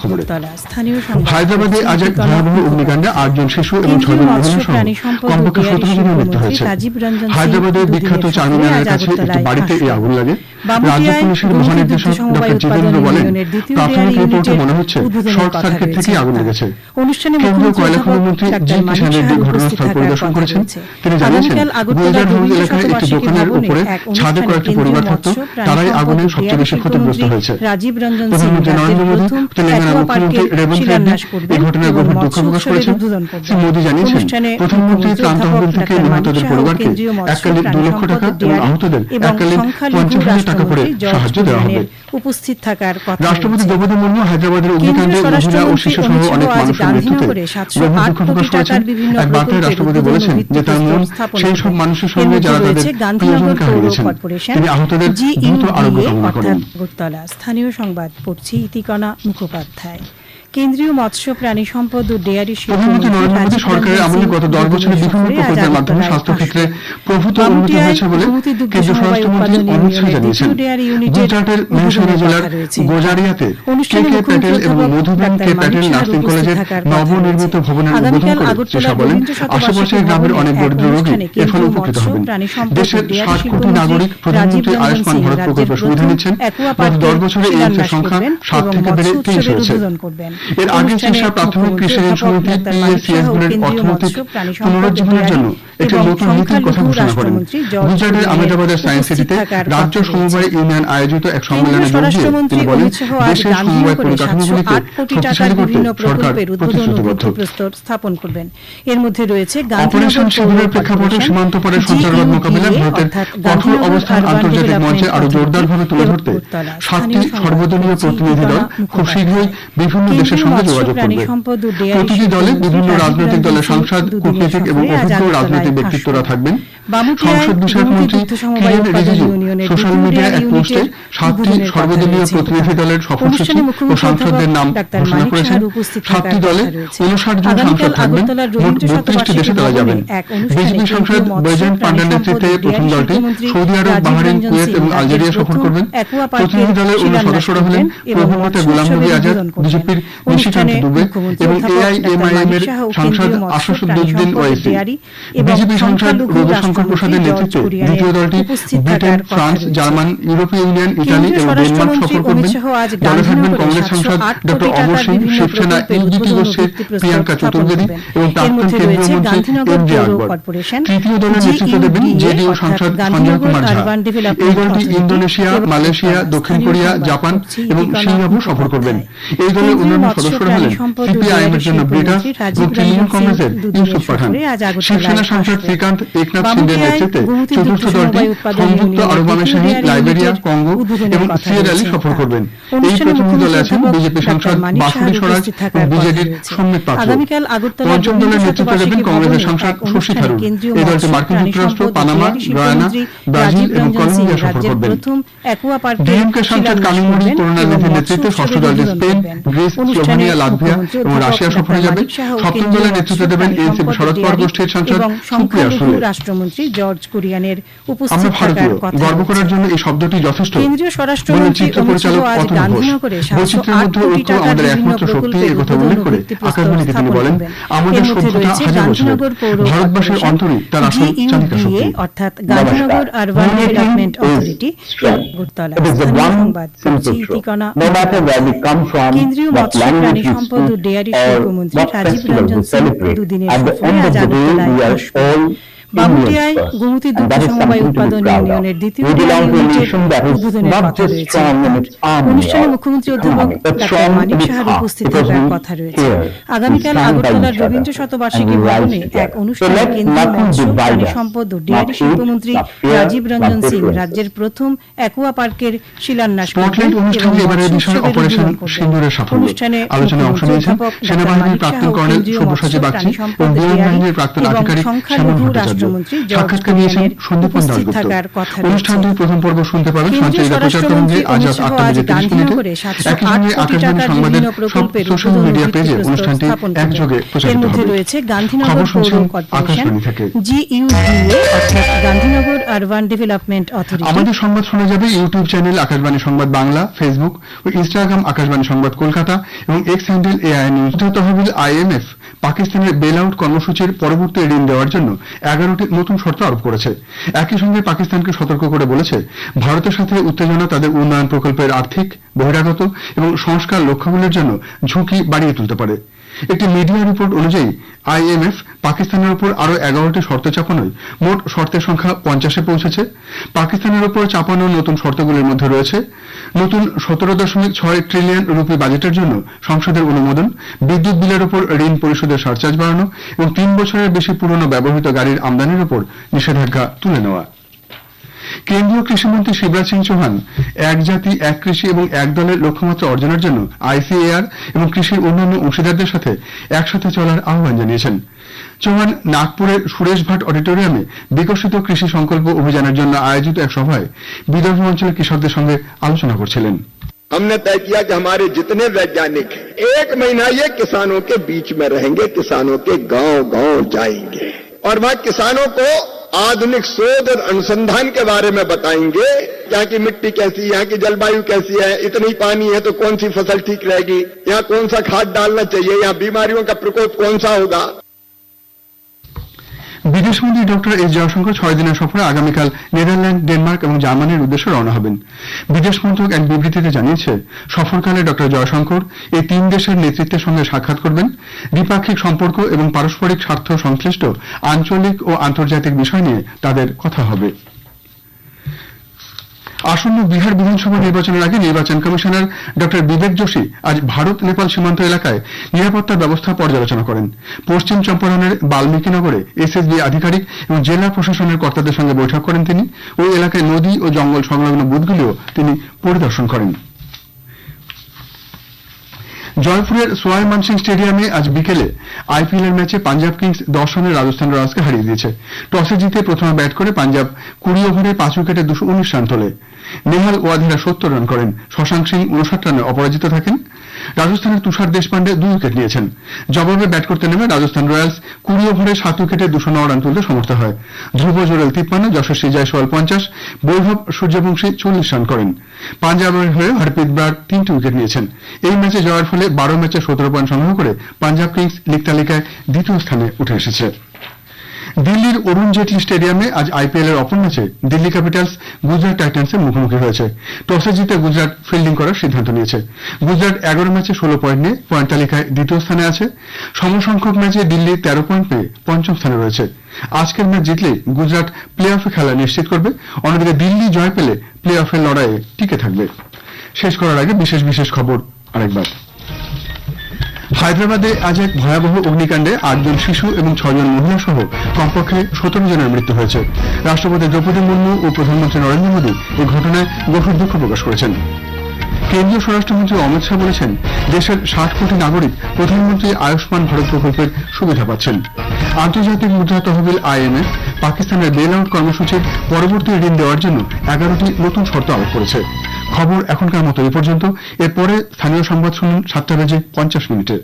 খবরে হায়দ্রাবাদে আজ এক ভয়াবহ অগ্নিকাণ্ডে 8 জন শিশু এবং 6 জন মহিলা সহ কমপক্ষে 17 জনের মৃত্যু হয়েছে। হায়দ্রাবাদের বিখ্যাত চারমিনারের কাছে একটি বাড়িতে এই আগুন লাগে। রাজ্য পুলিশের মহানির্দেশক ডক্টর জিতেন্দ্র বলেন, প্রাথমিক রিপোর্টে মনে হচ্ছে শর্ট সার্কিট থেকেই আগুন লেগেছে। কেন্দ্রীয় কয়লা খনন মন্ত্রী জি কিষাণ রেড্ডি ঘটনাস্থল পরিদর্শন করেছেন। তিনি জানিয়েছেন, গুলজার হাউস এলাকায় একটি দোকানের উপরে ছাদে কয়েকটি পরিবার থাকত, তারাই আগুনে সবচেয়ে বেশি ক্ষতিগ্রস্ত হয়েছে। প্রধানমন্ত্রী নরেন্দ্র মোদী, তেলেঙ্গানা মুখ্যমন্ত্রী রেবন্ত রেড্ডি এই ঘটনায় গভীর দুঃখ প্রকাশ করেছেন। শ্রী মোদী জানিয়েছেন, প্রধানমন্ত্রী ত্রাণ তহবিল থেকে নিহতদের পরিবারকে এককালীন 2 লক্ষ টাকা এবং আহতদের এককালীন 50,000 টাকা করে সাহায্য দেওয়া হবে। উপস্থিত থাকার কথা। রাষ্ট্রপতি দ্রৌপদী মুর্মু হায়দ্রাবাদের অগ্নিকাণ্ডে মহিলা ও শিশু সহ অনেক মানুষের মৃত্যুতে গভীর দুঃখ প্রকাশ করেছেন। এক বার্তায় রাষ্ট্রপতি বলেছেন যে তার মন সেই সব মানুষের সঙ্গে যারা তাদের প্রিয়জনকে হারিয়েছেন। তিনি আহতদের দ্রুত আরোগ্য কামনা করেন। স্থানীয় সংবাদ পড়ছি ইতিকণা মুখোপাধ্যায়। কেন্দ্রীয় মৎস্য প্রাণী সম্পদ ও ডেয়ারি প্রধানমন্ত্রী নরেন্দ্র মোদী সরকারের আমলে গত 10 বছরে বিভিন্ন প্রকল্পের মাধ্যমে স্বাস্থ্য ক্ষেত্রে প্রভূত উন্নতি হয়েছে বলে কেন্দ্রীয় স্বরাষ্ট্রমন্ত্রী অমিত শাহ জানিয়েছেন। গুজরাটের মেহসানা জেলার গোজারিয়াতে কে কে প্যাটেল এবং মধুবেন কে প্যাটেল নার্সিং কলেজের নবনির্মিত ভবনের উদ্বোধন করে শ্রী শাহ বলেন, আশেপাশের গ্রামের অনেক দরিদ্র রোগী এর ফলে উপকৃত হবেন। দেশের 60 কোটি নাগরিক প্রধানমন্ত্রী আয়ুষ্মান ভারত প্রকল্পের সুবিধা নিচ্ছেন। গত 10 বছরে এই সংখ্যা 7 থেকে বেড়ে 23 হয়েছে। এর আগে শীর্ষা প্রাথমিক কৃষি ঋণ সমিতি পিএসসিএসগুলির অর্থনৈতিক পুনরুজ্জীবনের জন্য একটি নতুন নীতির কথা ঘোষণা করেন। গুজরাটের আহমেদাবাদের সায়েন্স সিটিতে রাজ্য সমবায় ইউনিয়ন আয়োজিত এক সম্মেলনে যোগ দিয়ে তিনি বলেন, দেশের সমবায় পরিকাঠামোগুলিকে শক্তিশালী করতে সরকার প্রতিশ্রুতিবদ্ধ। এর মধ্যে রয়েছে অপারেশন সিঁদুরের প্রেক্ষাপটে সীমান্ত পারের সন্ত্রাসবাদ মোকাবিলায় ভারতের কঠোর অবস্থান আন্তর্জাতিক মঞ্চে আরো জোরদারভাবে তুলে ধরতে 7টি সর্বদলীয় প্রতিনিধি দল খুব শীঘ্রই বিভিন্ন দেশের সঙ্গে যোগাযোগ করবে। প্রতিটি দলে বিভিন্ন রাজনৈতিক দলের সাংসদ, কূটনীতিক এবং অভিজ্ঞ রাজনৈতিক ব্যক্তিত্বরা থাকবেন। সংসদ বিষয়ক মন্ত্রী কিরেন রিজিজু সোশ্যাল মিডিয়ায় এক পোস্টে 7টি সর্বদলীয় প্রতিনিধি দলের সফরসূচি ও সাংসদদের নাম ঘোষণা করেছেন। 7টি দলে 59 জন সাংসদ থাকবেন। মোট 32টি দেশে তারা যাবেন। বিজেপি সাংসদ বৈজয়ন্ত পান্ডার নেতৃত্বে প্রথম দলটি সৌদি আরব, বাহরাইন, কুয়েত এবং আলজেরিয়া সফর করবেন। প্রতিনিধি দলের অন্য সদস্যরা হলেন প্রবীণ নেতা গোলাম নবী আজাদ, বিজেপির নিশিকান্ত দুবে এবং এআইএমআইএম এর সাংসদ আসাদুদ্দিন ওয়াইসি। বিজেপি সাংসদ রবিশঙ্কর প্রসাদের নেতৃত্বে দ্বিতীয় দলটি ব্রিটেন, ফ্রান্স, জার্মান, ইউরোপীয় ইউনিয়ন, ইতালি এবং ডেনমার্ক সফর করবেন। দলে থাকবেন কংগ্রেস সাংসদ ডক্টর অমর সিং, শিবসেনা ইউজিটি গোষ্ঠীর প্রিয়াঙ্কা চতুর্বেদী এবং প্রাক্তন কেন্দ্রীয় মন্ত্রী এম জে আকবর। তৃতীয় দলের নেতৃত্ব দেবেন জেডিইউ সাংসদ সঞ্জয় কুমার ঝা। এই দলটি ইন্দোনেশিয়া, মালয়েশিয়া, দক্ষিণ কোরিয়া, জাপান এবং সিঙ্গাপুর সফর করবেন। এই দলের অন্যান্য সদস্যরা হলেন সিপিআইএম এর জন্য ব্রিটাস এবং তৃণমূল কংগ্রেসের ইউসুফ পাঠান। শিবসেনা সাংসদ শ্রীকান্ত একনাথ সিন্ডের নেতৃত্বে চতুর্থ দলটি সংযুক্ত আরব আমিরশাহী, লাইবেরিয়া, কঙ্গো এবং সিয়েরা লিওন সফর করবেন। এই প্রতিনিধি দলে আছেন বিজেপি সাংসদ বাসুরি স্বরাজ এবং বিজেডির সম্মিত পাত্র। পঞ্চম দলের নেতৃত্ব দেবেন কংগ্রেসের সাংসদ শশী থারুর। এই দলটি মার্কিন যুক্তরাষ্ট্র, পানামা, গয়ানা, ব্রাজিল এবং কলম্বিয়া সফর করবেন। ডিএমকে সাংসদ কামিমুরি করুণানিধির নেতৃত্বে ষষ্ঠ দলটি স্পেন, গ্রিস, স্লোভেনিয়া, লাটভিয়া এবং রাশিয়া সফরে যাবে। সপ্তম দলের নেতৃত্ব দেবেন এনসিপি শরদ পাওয়ার গোষ্ঠীর সাংসদ সুপ্রিয়া সুলে। রাষ্ট্রমন্ত্রী জর্জ কুরিয়ানের আমরা উপস্থিত ভারতীয়, থাকার কথা। গর্ব করার জন্য এই শব্দটি যথেষ্ট কেন্দ্রীয় স্বরাষ্ট্রমন্ত্রী অমিত শাহ আজ গান্ধীনগরে বৈচিত্র্যের মধ্যে ঐক্য আমাদের একমাত্র শক্তি, এই কথা উল্লেখ করে আকাশবাণীকে তিনি বলেন, আমাদের সভ্যতা হাজার বছরের, ভারতবাসীর অন্তরে তার আসল চালিকা শক্তি। অর্থাৎ Gandhinagar urban development authority Agartala. সংবাদ ইতিকণা। কেন্দ্রীয় মৎস্য প্রাণী সম্পদ ও ডেয়ারি শিল্পমন্ত্রী রাজীব রঞ্জন সিং দুদিনের সফরে আজ আগরতলায় আসবেন। বামুটিয়ায় গোমতী দুগ্ধ সমবায় উৎপাদন ইউনিয়নের দ্বিতীয় ইউনিটের উদ্বোধনের কথা রয়েছে। অনুষ্ঠানে মুখ্যমন্ত্রী অধ্যাপক ডক্টর মানিক সাহার উপস্থিত থাকার কথা রয়েছে। আগামীকাল আগরতলার রবীন্দ্র শতবার্ষিকী ভবনে এক অনুষ্ঠানে কেন্দ্রীয় মৎস্য প্রাণী সম্পদ ও ডেয়ারি শিল্পমন্ত্রী রাজীব রঞ্জন সিং রাজ্যের প্রথম অ্যাকুয়া পার্কের শিলান্যাস করবেন এবং অনুষ্ঠানে অধ্যাপক ডক্টর মানিক সাহা কেন্দ্রীয় মৎস্য প্রাণী সম্পদ ডেয়ারি এবং সংখ্যালঘু রাষ্ট্র স্বরাষ্ট্রমন্ত্রী জর্জ সাক্ষাৎকার নিয়েছেন কুরিয়ানের সন্দীপন উপস্থিত দাশগুপ্ত। থাকার কথা অনুষ্ঠানটির প্রথম পর্ব শুনতে পাবেন কেন্দ্রীয় সঞ্চারিত প্রচার তরঙ্গে স্বরাষ্ট্রমন্ত্রী আজ অমিত রাত শাহ 8টা আজ বেজে 30 মিনিটে। গান্ধীনগরে 708 একই সঙ্গে কোটি আকাশবাণী টাকার সংবাদের বিভিন্ন সব প্রকল্পের সোশ্যাল উদ্বোধন ও মিডিয়া পেজে ভিত্তিপ্রস্তর অনুষ্ঠানটি স্থাপন করবেন। একযোগে এর প্রচারিত মধ্যে হবে। রয়েছে গান্ধীনগর খবর পৌর শুনছেন কর্পোরেশন, আকাশবাণী থেকে। GUDA অর্থাৎ গান্ধীনগর আরবান ডেভেলপমেন্ট অথরিটি। আমাদের সংবাদ শোনা যাবে ইউটিউব চ্যানেল আকাশবাণী সংবাদ বাংলা, ফেসবুক ও ইনস্টাগ্রাম আকাশবাণী সংবাদ কলকাতা এবং এক্স হ্যান্ডেল এআই নিউজ। তহবিল IMF পাকিস্তানের বেল আউট কর্মসূচির পরবর্তী ঋণ দেওয়ার জন্য 11টি নতুন শর্ত আরোপ করেছে। একই সঙ্গে পাকিস্তানকে সতর্ক করে বলেছে, ভারতের সাথে উত্তেজনা তাদের উন্নয়ন প্রকল্পের আর্থিক, বহিরাগত এবং সংস্কার লক্ষ্যগুলির জন্য ঝুঁকি বাড়িয়ে তুলতে পারে। একটি মিডিয়া রিপোর্ট অনুযায়ী IMF পাকিস্তানের উপর আরও 11টি শর্ত চাপানোয় মোট শর্তের সংখ্যা 50-এ পৌঁছেছে। পাকিস্তানের উপর চাপানো নতুন শর্তগুলির মধ্যে রয়েছে নতুন 17.6 ট্রিলিয়ন রুপি বাজেটের জন্য সংসদের অনুমোদন, বিদ্যুৎ বিলের উপর ঋণ পরিশোধের সারচার্জ বাড়ানো এবং 3 বছরের বেশি পুরনো ব্যবহৃত গাড়ির আমদানির উপর নিষেধাজ্ঞা তুলে নেওয়া। কেন্দ্রীয় কৃষিমন্ত্রী শিবরাজ সিং চৌহান এক জাতি এক কৃষি এবং এক দলের লক্ষ্যমাত্রা অর্জনের জন্য ICAR এবং কৃষির অন্যান্য অংশীদারদের সাথে একসাথে চলার আহ্বান জানিয়েছেন। চৌহান নাগপুরের সুরেশ ভাট অডিটোরিয়ামে বিকশিত কৃষি সংকল্প অভিযানের জন্য আয়োজিত এক সভায় বিদর্ভ অঞ্চলের কৃষকদের সঙ্গে আলোচনা করছিলেন। हमने तय किया कि हमारे जितने वैज्ञानिक हैं, 1 महीना ये किसानों के बीच में रहेंगे, किसानों के गांव-गांव जाएंगे और वहां किसानों को आधुनिक शोध और अनुसंधान के बारे में बताएंगे। यहाँ की मिट्टी कैसी है, यहाँ की जलवायु कैसी है, इतनी पानी है तो कौन सी फसल ठीक रहेगी, यहाँ कौन सा खाद डालना चाहिए, यहाँ बीमारियों का प्रकोप कौन सा होगा। বিদেশমন্ত্রী ডক্টর এস জয়শঙ্কর 6 দিনের সফরে আগামীকাল নেদারল্যান্ড, ডেনমার্ক এবং জার্মানির উদ্দেশ্যে রওনা হবেন। বিদেশ মন্ত্রক এক বিবৃতিতে জানিয়েছে, সফরকালে ডক্টর জয়শঙ্কর এই 3 দেশের নেতৃত্বের সঙ্গে সাক্ষাৎ করবেন। দ্বিপাক্ষিক সম্পর্ক এবং পারস্পরিক স্বার্থ সংশ্লিষ্ট আঞ্চলিক ও আন্তর্জাতিক বিষয় নিয়ে তাদের কথা হবে। আসন্ন বিহার বিধানসভা নির্বাচনের আগে নির্বাচন কমিশনার ডক্টর বিবেক যোশী আজ ভারত নেপাল সীমান্ত এলাকায় নিরাপত্তা ব্যবস্থা পর্যালোচনা করেন। পশ্চিম চম্পারণের বাল্মীকিনগরে SSB আধিকারিক এবং জেলা প্রশাসনের কর্তাদের সঙ্গে বৈঠক করেন তিনি। ওই এলাকায় নদী ও জঙ্গল সংলগ্ন বুথগুলিও তিনি পরিদর্শন করেন। জয়পুরের সোয়াই মানসিং স্টেডিয়ামে আজ বিকেলে IPL এর ম্যাচে পাঞ্জাব কিংস 10 রানে রাজস্থান রয়্যালসকে হারিয়ে দিয়েছে। টসে জিতে প্রথমে ব্যাট করে পাঞ্জাব 20 ওভারে 5 উইকেটে 219 রান তোলে। নেহাল ওয়াধিরা 70 রান করেন। শশাঙ্ক সিং 59 রানে অপরাজিত থাকেন। রাজস্থানের তুষার দেশপান্ডে 2 উইকেট নিয়েছেন। জবাবে ব্যাট করতে নেমে রাজস্থান রয়্যালস 20 ওভারে 7 উইকেটে 209 রান তুলতে সমর্থ হয়। ধ্রুব জোরেল 53, যশস্বী জয়সওয়াল 50, বৈভব সূর্যবংশী 40 রান করেন। পাঞ্জাবের হয়ে হরপ্রীত ব্রার 3টি উইকেট নিয়েছেন। এই ম্যাচে জয়ের ফলে 12 ম্যাচে 17 পয়েন্ট সংগ্রহ করে পাঞ্জাব কিংস লীগ তালিকায় দ্বিতীয় স্থানে উঠে এসেছে। দিল্লির অরুণ জেটলি স্টেডিয়ামে আজ IPL এর অপর ম্যাচে দিল্লি ক্যাপিটালস গুজরাট টাইটান্সের মুখোমুখি হয়েছে। টসে জিতে গুজরাট ফিল্ডিং করার সিদ্ধান্ত নিয়েছে। গুজরাট 11 ম্যাচে 16 পয়েন্ট নিয়ে পয়েন্ট তালিকায় দ্বিতীয় স্থানে আছে। সমসংখ্যক ম্যাচে দিল্লি 13 পয়েন্ট পেয়ে পঞ্চম স্থানে রয়েছে। আজকের ম্যাচ জিতলে গুজরাট প্লে অফে খেলা নিশ্চিত করবে। অন্যদিকে দিল্লি জয় পেলে প্লে অফের লড়াইয়ে টিকে থাকবে। শেষ করার আগে বিশেষ খবর আরেকবার। হায়দ্রাবাদে আজ এক ভয়াবহ অগ্নিকাণ্ডে 8 জন শিশু এবং 6 জন মহিলা সহ কমপক্ষে 17 জনের মৃত্যু হয়েছে। রাষ্ট্রপতি দ্রৌপদী মুর্মু ও প্রধানমন্ত্রী নরেন্দ্র মোদী এই ঘটনায় গভীর দুঃখ প্রকাশ করেছেন। কেন্দ্রীয় স্বরাষ্ট্রমন্ত্রী অমিত শাহ বলেছেন, দেশের 60 কোটি নাগরিক প্রধানমন্ত্রী আয়ুষ্মান ভারত প্রকল্পের সুবিধা পাচ্ছেন। আন্তর্জাতিক মুদ্রা তহবিল IMF পাকিস্তানের বেল আউট কর্মসূচির পরবর্তী ঋণ দেওয়ার জন্য 11টি নতুন শর্ত আরোপ করেছে। খবর এখনকার মতো এই পর্যন্ত। এরপরে স্থানীয় সংবাদ শুনুন 7টা বেজে 50 মিনিটে।